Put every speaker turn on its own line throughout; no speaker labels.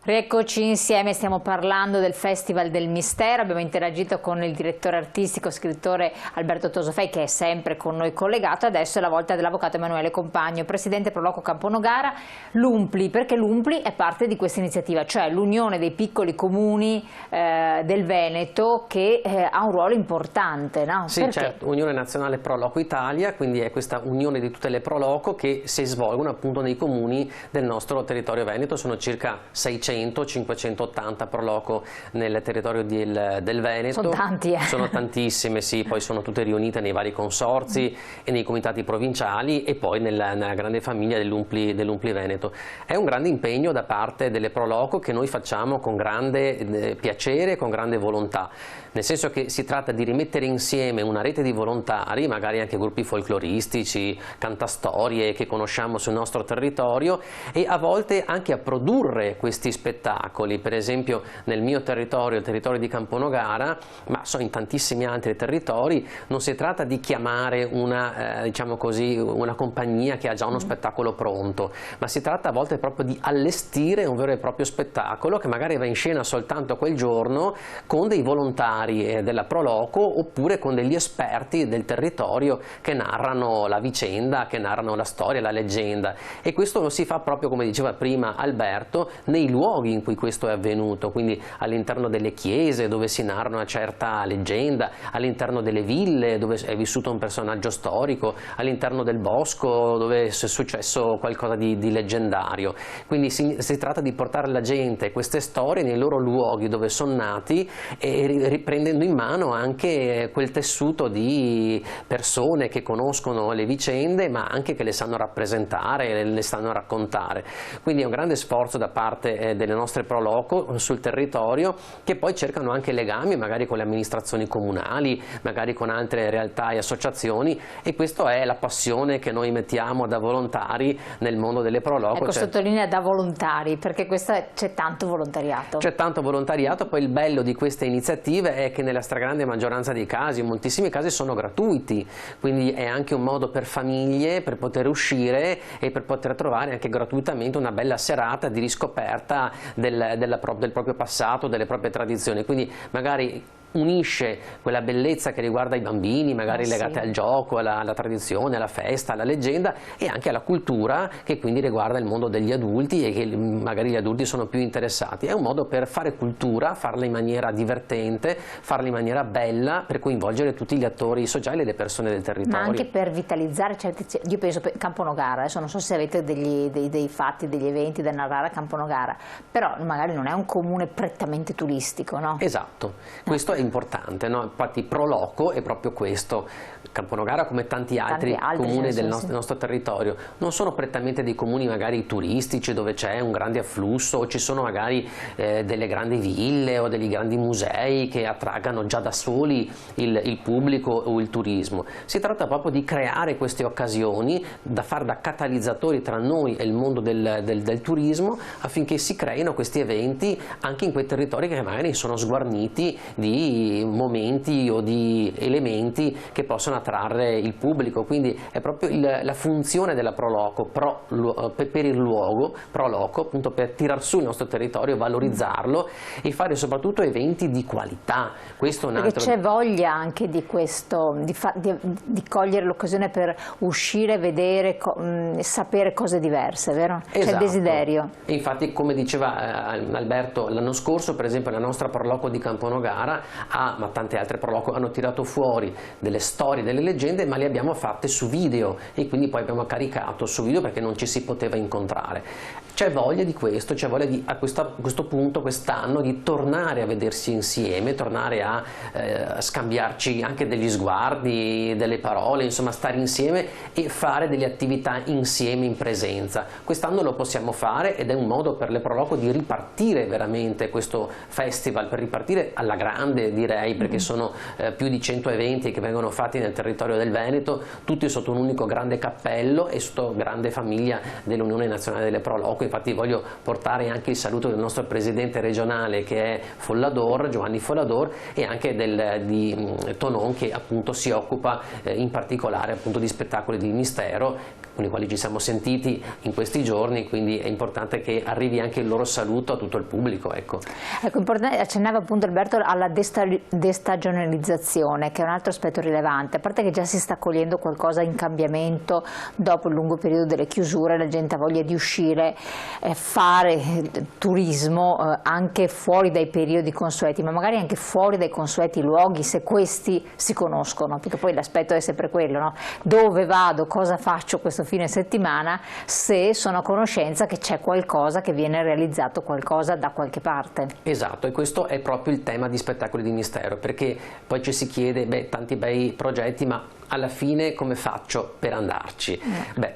Rieccoci insieme, stiamo parlando del Festival del Mistero, abbiamo interagito con il direttore artistico, scrittore Alberto Tosofei, che è sempre con noi collegato. Adesso è la volta dell'avvocato Emanuele Compagno, presidente Proloco Camponogara. L'UMPLI, perché l'UMPLI è parte di questa iniziativa, cioè l'unione dei piccoli comuni del Veneto, che ha un ruolo importante, no?
Sì,
perché?
certo, Unione Nazionale Proloco Italia, quindi è questa unione di tutte le Proloco che si svolgono appunto nei comuni del nostro territorio veneto. Sono circa 600-580 Proloco nel territorio del Veneto.
Sono tanti,
Sono tantissime, sì, poi sono tutte riunite nei vari consorzi e nei comitati provinciali e poi nella grande famiglia dell'UMPLI Veneto. È un grande impegno da parte delle Proloco che noi facciamo con grande piacere e con grande volontà, nel senso che si tratta di rimettere insieme una rete di volontari, magari anche gruppi folcloristici, cantastorie che conosciamo sul nostro territorio, e a volte anche a produrre questi spettacoli. Per esempio nel mio territorio, il territorio di Camponogara, ma so in tantissimi altri territori, non si tratta di chiamare diciamo così, una compagnia che ha già uno spettacolo pronto, ma si tratta a volte proprio di allestire un vero e proprio spettacolo che magari va in scena soltanto quel giorno con dei volontari della Proloco oppure con degli esperti del territorio che narrano la vicenda, che narrano la storia, la leggenda, e questo lo si fa proprio, come diceva prima Alberto, nei luoghi in cui questo è avvenuto, quindi all'interno delle chiese dove si narra una certa leggenda, all'interno delle ville dove è vissuto un personaggio storico, all'interno del bosco dove è successo qualcosa di leggendario. Quindi si tratta di portare la gente queste storie nei loro luoghi dove sono nati e riprendendo in mano anche quel tessuto di persone che conoscono le vicende ma anche che le sanno rappresentare, le sanno raccontare. Quindi è un grande sforzo da parte delle nostre Proloco sul territorio, che poi cercano anche legami magari con le amministrazioni comunali, magari con altre realtà e associazioni, e questa è la passione che noi mettiamo da volontari nel mondo delle Proloco.
Ecco, sottolinea da volontari, perché c'è tanto volontariato.
C'è tanto volontariato, poi il bello di queste iniziative è che nella stragrande maggioranza dei casi, in moltissimi casi sono gratuiti, quindi è anche un modo per famiglie per poter uscire e per poter trovare anche gratuitamente una bella serata di riscoperta del proprio passato, delle proprie tradizioni. Quindi magari unisce quella bellezza che riguarda i bambini, magari legate al gioco, alla tradizione, alla festa, alla leggenda, e anche alla cultura, che quindi riguarda il mondo degli adulti e che magari gli adulti sono più interessati. È un modo per fare cultura, farla in maniera divertente, farla in maniera bella, per coinvolgere tutti gli attori sociali e le persone del territorio.
Ma anche per vitalizzare io penso Camponogara, adesso non so se avete dei fatti, degli eventi da narrare a Camponogara, però magari non è un comune prettamente turistico, no?
Esatto, questo è importante, no? Infatti Proloco è proprio questo. Camponogara, come tanti altri comuni del nostro territorio, non sono prettamente dei comuni magari turistici dove c'è un grande afflusso o ci sono magari delle grandi ville o degli grandi musei che attraggano già da soli il pubblico o il turismo. Si tratta proprio di creare queste occasioni da fare da catalizzatori tra noi e il mondo del turismo, affinché si creino questi eventi anche in quei territori che magari sono sguarniti di momenti o di elementi che possono attrarre il pubblico. Quindi è proprio la funzione della Proloco per il luogo, Proloco, appunto per tirar su il nostro territorio, valorizzarlo e fare soprattutto eventi di qualità. Questo è un altro...
Perché c'è voglia anche di questo, di cogliere l'occasione per uscire, vedere, sapere cose diverse, vero?
Esatto.
C'è il desiderio.
E infatti, come diceva Alberto, l'anno scorso per esempio la nostra Proloco di Camponogara ma tante altre Proloco hanno tirato fuori delle storie, delle leggende, ma le abbiamo fatte su video e quindi poi abbiamo caricato su video perché non ci si poteva incontrare. C'è voglia di questo, c'è voglia a questo punto, quest'anno, di tornare a vedersi insieme, tornare a scambiarci anche degli sguardi, delle parole, insomma stare insieme e fare delle attività insieme in presenza. Quest'anno lo possiamo fare ed è un modo per le Proloco di ripartire veramente questo festival, per ripartire alla grande, direi, perché sono più di 100 eventi che vengono fatti nel territorio del Veneto, tutti sotto un unico grande cappello e sotto grande famiglia dell'Unione Nazionale delle Proloco. Infatti voglio portare anche il saluto del nostro presidente regionale, che è Follador, Giovanni Follador, e anche di Tonon, che appunto si occupa in particolare appunto di spettacoli di mistero, con i quali ci siamo sentiti in questi giorni, quindi è importante che arrivi anche il loro saluto a tutto il pubblico. Ecco,
accennava appunto Alberto alla destagionalizzazione, che è un altro aspetto rilevante, a parte che già si sta cogliendo qualcosa in cambiamento dopo il lungo periodo delle chiusure, la gente ha voglia di uscire, fare turismo anche fuori dai periodi consueti, ma magari anche fuori dai consueti luoghi, se questi si conoscono, perché poi l'aspetto è sempre quello, no? Dove vado, cosa faccio questo fine settimana, se sono a conoscenza che c'è qualcosa, che viene realizzato qualcosa da qualche parte.
Esatto, e questo è proprio il tema di Spettacoli di Mistero, perché poi ci si chiede, tanti bei progetti, ma alla fine come faccio per andarci?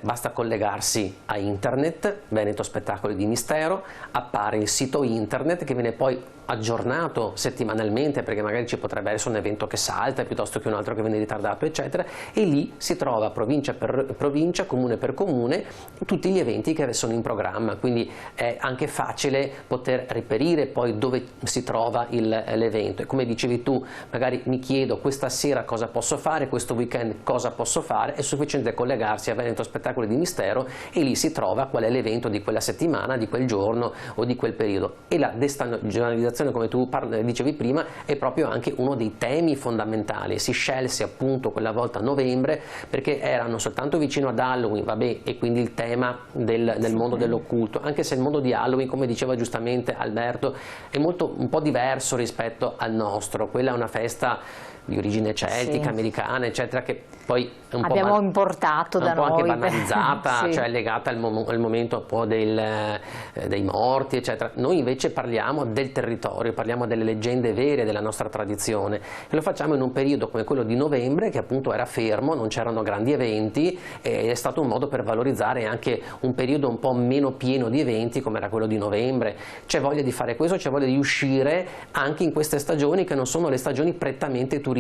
Basta collegarsi a internet, Veneto Spettacoli di Mistero, appare il sito internet che viene poi aggiornato settimanalmente, perché magari ci potrebbe essere un evento che salta piuttosto che un altro che viene ritardato, eccetera, e lì si trova provincia per provincia, comune per comune, tutti gli eventi che sono in programma, quindi è anche facile poter reperire poi dove si trova l'evento. E come dicevi tu, magari mi chiedo questa sera cosa posso fare, questo weekend cosa posso fare, è sufficiente collegarsi a Veneto Spettacoli di Mistero e lì si trova qual è l'evento di quella settimana, di quel giorno o di quel periodo. E la destagionalizzazione, come tu dicevi prima, è proprio anche uno dei temi fondamentali. Si scelse appunto quella volta a novembre perché erano soltanto vicino ad Halloween, e quindi il tema del mondo dell'occulto, anche se il mondo di Halloween, come diceva giustamente Alberto, è un po' diverso rispetto al nostro. Quella è una festa di origine celtica, americana, eccetera, che poi è un
abbiamo
po'
importato da noi,
anche banalizzata,
sì,
cioè legata al momento un po' dei morti, eccetera. Noi invece parliamo del territorio, parliamo delle leggende vere della nostra tradizione, e lo facciamo in un periodo come quello di novembre, che appunto era fermo, non c'erano grandi eventi, e è stato un modo per valorizzare anche un periodo un po' meno pieno di eventi come era quello di novembre. C'è voglia di fare questo, c'è voglia di uscire anche in queste stagioni che non sono le stagioni prettamente turistiche,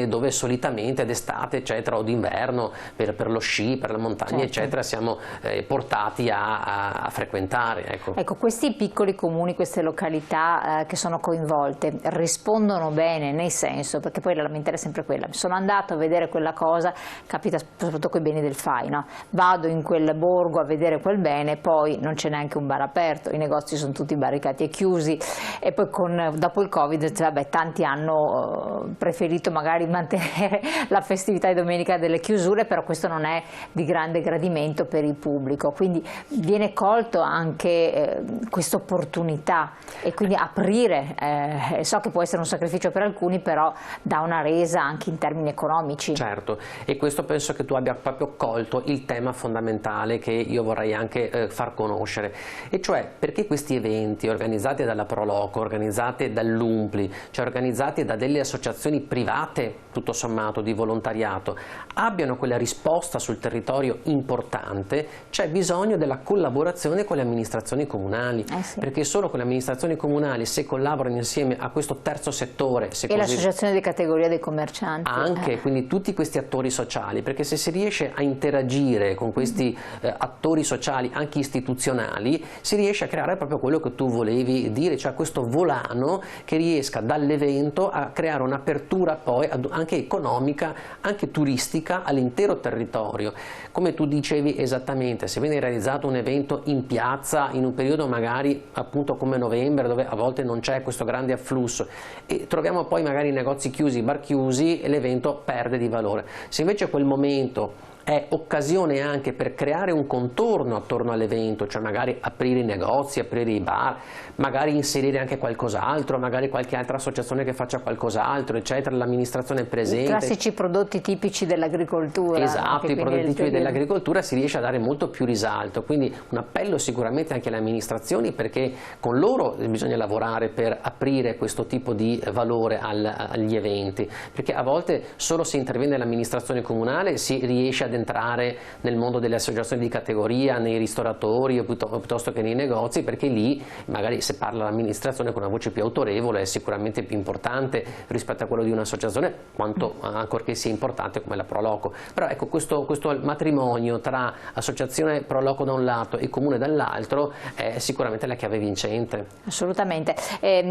dove solitamente d'estate, eccetera, o d'inverno per lo sci, per la montagna, certo, eccetera, siamo portati a frequentare.
Ecco, questi piccoli comuni, queste località che sono coinvolte rispondono bene, nel senso, perché poi la lamentela è sempre quella: sono andato a vedere quella cosa, capita soprattutto con i beni del FAI, no? Vado in quel borgo a vedere quel bene, poi non c'è neanche un bar aperto, i negozi sono tutti barricati e chiusi, e poi dopo il Covid, tanti hanno preferito magari mantenere la festività di domenica delle chiusure, però questo non è di grande gradimento per il pubblico, quindi viene colto anche questa opportunità, e quindi aprire, so che può essere un sacrificio per alcuni, però dà una resa anche in termini economici.
Certo, e questo penso che tu abbia proprio colto il tema fondamentale che io vorrei anche far conoscere, e cioè perché questi eventi organizzati dalla Proloco, organizzati dall'Umpli, cioè organizzati da delle associazioni private, tutto sommato, di volontariato, abbiano quella risposta sul territorio importante, c'è bisogno della collaborazione con le amministrazioni comunali,
sì,
perché solo con le amministrazioni comunali, se collaborano insieme a questo terzo settore,
e l'associazione di categoria dei commercianti,
anche, quindi tutti questi attori sociali, perché se si riesce a interagire con questi attori sociali anche istituzionali, si riesce a creare proprio quello che tu volevi dire, cioè questo volano che riesca dall'evento a creare un'apertura poi anche economica, anche turistica all'intero territorio. Come tu dicevi esattamente, se viene realizzato un evento in piazza in un periodo magari appunto come novembre, dove a volte non c'è questo grande afflusso, e troviamo poi magari i negozi chiusi, i bar chiusi, e l'evento perde di valore. Se invece quel momento è occasione anche per creare un contorno attorno all'evento, cioè magari aprire i negozi, aprire i bar, magari inserire anche qualcos'altro, magari qualche altra associazione che faccia qualcos'altro, eccetera, l'amministrazione è presente.
I classici prodotti tipici dell'agricoltura.
Esatto, i prodotti tipici dell'agricoltura si riesce a dare molto più risalto, quindi un appello sicuramente anche alle amministrazioni, perché con loro bisogna lavorare per aprire questo tipo di valore agli eventi, perché a volte solo se interviene l'amministrazione comunale si riesce ad entrare nel mondo delle associazioni di categoria, nei ristoratori o piuttosto che nei negozi, perché lì magari se parla l'amministrazione con una voce più autorevole è sicuramente più importante rispetto a quello di un'associazione, quanto ancorché sia importante come la Proloco. Però ecco, questo matrimonio tra associazione Proloco da un lato e comune dall'altro è sicuramente la chiave vincente.
Assolutamente.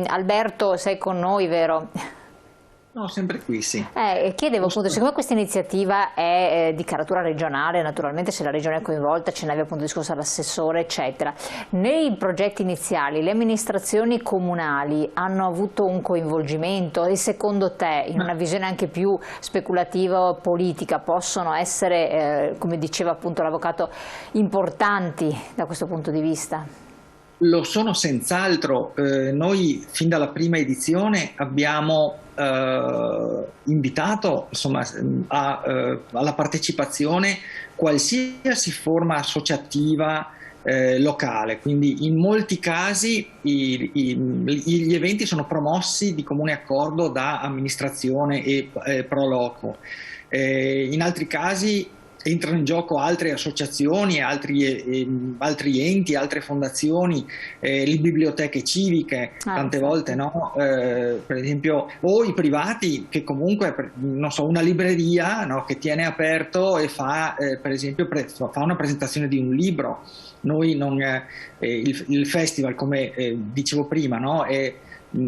Alberto, sei con noi, vero?
No, sempre qui, sì.
Chiedevo appunto, siccome questa iniziativa è di caratura regionale, naturalmente se la regione è coinvolta, ce n'aveva appunto discorso all'assessore, eccetera, nei progetti iniziali le amministrazioni comunali hanno avuto un coinvolgimento e secondo te, in una visione anche più speculativa politica, possono essere, come diceva appunto l'avvocato, importanti da questo punto di vista?
Lo sono senz'altro. Noi fin dalla prima edizione abbiamo invitato, insomma, alla partecipazione qualsiasi forma associativa locale, quindi in molti casi gli eventi sono promossi di comune accordo da amministrazione e pro loco. In altri casi entrano in gioco altre associazioni, altri enti, altre fondazioni, le biblioteche civiche, tante volte, no? Per esempio, o i privati che comunque, non so, una libreria, no, che tiene aperto e fa, per esempio, fa una presentazione di un libro. Noi il festival, come dicevo prima, no, è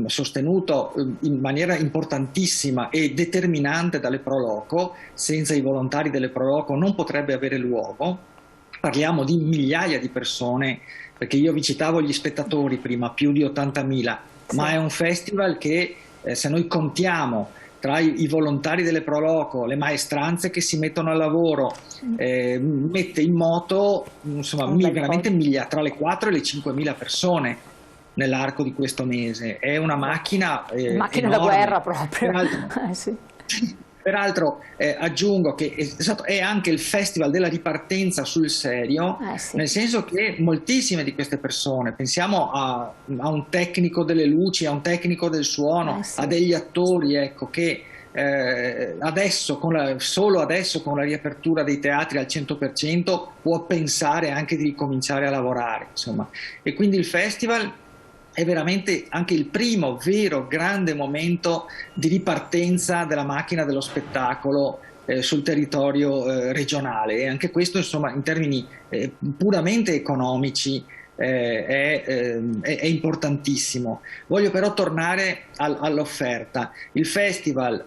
sostenuto in maniera importantissima e determinante dalle Pro Loco. Senza i volontari delle Pro Loco non potrebbe avere luogo. Parliamo di migliaia di persone, perché io vi citavo gli spettatori prima, più di 80.000, sì. Ma è un festival che se noi contiamo tra i volontari delle Pro Loco, le maestranze che si mettono al lavoro, mette in moto, insomma, veramente tra le 4 e le 5.000 persone nell'arco di questo mese. È una macchina
da guerra proprio.
Sì. Peraltro aggiungo che è anche il festival della ripartenza sul serio, sì. Nel senso che moltissime di queste persone, pensiamo a un tecnico delle luci, a un tecnico del suono, sì. A degli attori, ecco, che adesso, solo adesso con la riapertura dei teatri al 100% può pensare anche di ricominciare a lavorare, insomma. E quindi il festival è veramente anche il primo vero grande momento di ripartenza della macchina dello spettacolo sul territorio regionale, e anche questo, insomma, in termini puramente economici è importantissimo. Voglio però tornare all'offerta. Il festival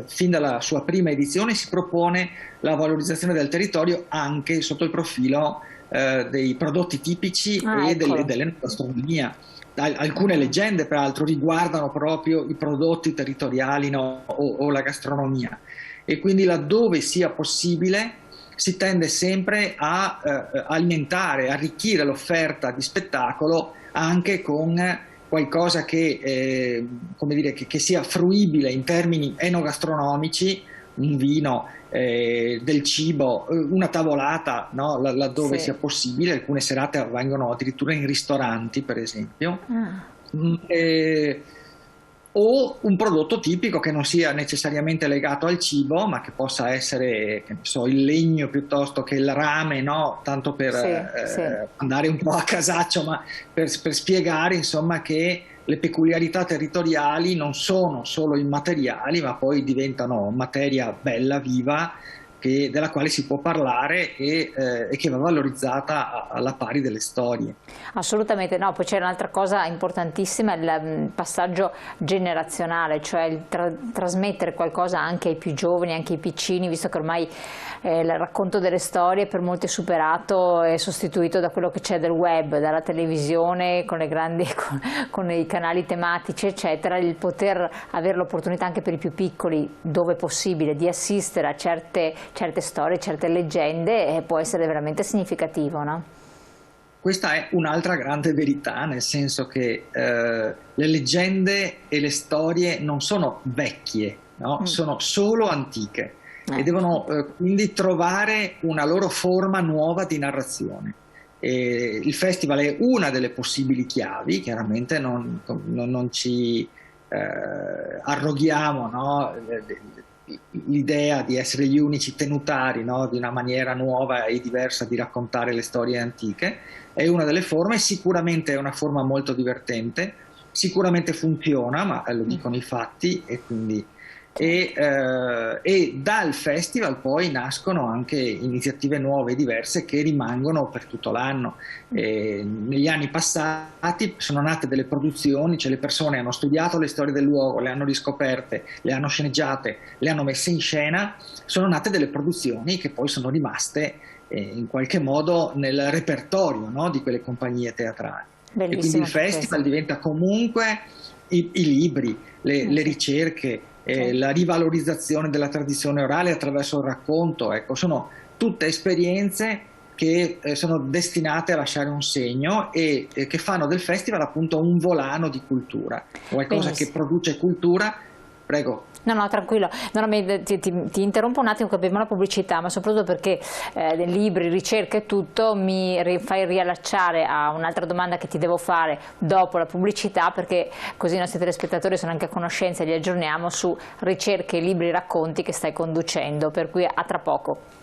fin dalla sua prima edizione si propone la valorizzazione del territorio anche sotto il profilo dei prodotti tipici dell'enogastronomia. Alcune leggende peraltro riguardano proprio i prodotti territoriali, no, o la gastronomia, e quindi laddove sia possibile si tende sempre a alimentare, arricchire l'offerta di spettacolo anche con qualcosa che, come dire, che sia fruibile in termini enogastronomici, un vino, del cibo, una tavolata, no? Laddove sia possibile. Alcune serate avvengono addirittura in ristoranti, per esempio, o un prodotto tipico che non sia necessariamente legato al cibo, ma che possa essere, che ne so, il legno piuttosto che il rame, no? Tanto per andare un po' a casaccio, ma per spiegare, insomma, che le peculiarità territoriali non sono solo immateriali, ma poi diventano materia bella, viva, della quale si può parlare e che va valorizzata alla pari delle storie.
Assolutamente, no, poi c'è un'altra cosa importantissima, il passaggio generazionale, cioè il trasmettere qualcosa anche ai più giovani, anche ai piccini, visto che ormai il racconto delle storie per molti è superato e sostituito da quello che c'è del web, dalla televisione, con con i canali tematici, eccetera. Il poter avere l'opportunità anche per i più piccoli, dove possibile, di assistere a certe storie, certe leggende, può essere veramente significativo, no?
Questa è un'altra grande verità, nel senso che le leggende e le storie non sono vecchie, no? Sono solo antiche e devono quindi trovare una loro forma nuova di narrazione. Il festival è una delle possibili chiavi, chiaramente non ci arroghiamo, no? L'idea di essere gli unici tenutari, no? Di una maniera nuova e diversa di raccontare le storie antiche. È una delle forme, sicuramente è una forma molto divertente, sicuramente funziona, ma lo dicono i fatti, e quindi e dal festival poi nascono anche iniziative nuove e diverse che rimangono per tutto l'anno. Negli anni passati sono nate delle produzioni, cioè le persone hanno studiato le storie del luogo, le hanno riscoperte, le hanno sceneggiate, le hanno messe in scena, sono nate delle produzioni che poi sono rimaste in qualche modo nel repertorio, no, di quelle compagnie teatrali. Bellissimo, e quindi il festival diventa comunque i libri, le ricerche, la rivalorizzazione della tradizione orale attraverso il racconto, ecco, sono tutte esperienze che sono destinate a lasciare un segno e che fanno del festival appunto un volano di cultura, qualcosa che produce cultura. Prego.
No, tranquillo. Ti interrompo un attimo che abbiamo la pubblicità, ma soprattutto perché libri, ricerche e tutto mi fai riallacciare a un'altra domanda che ti devo fare dopo la pubblicità, perché così i nostri telespettatori sono anche a conoscenza e li aggiorniamo su ricerche, libri, racconti che stai conducendo, per cui a tra poco.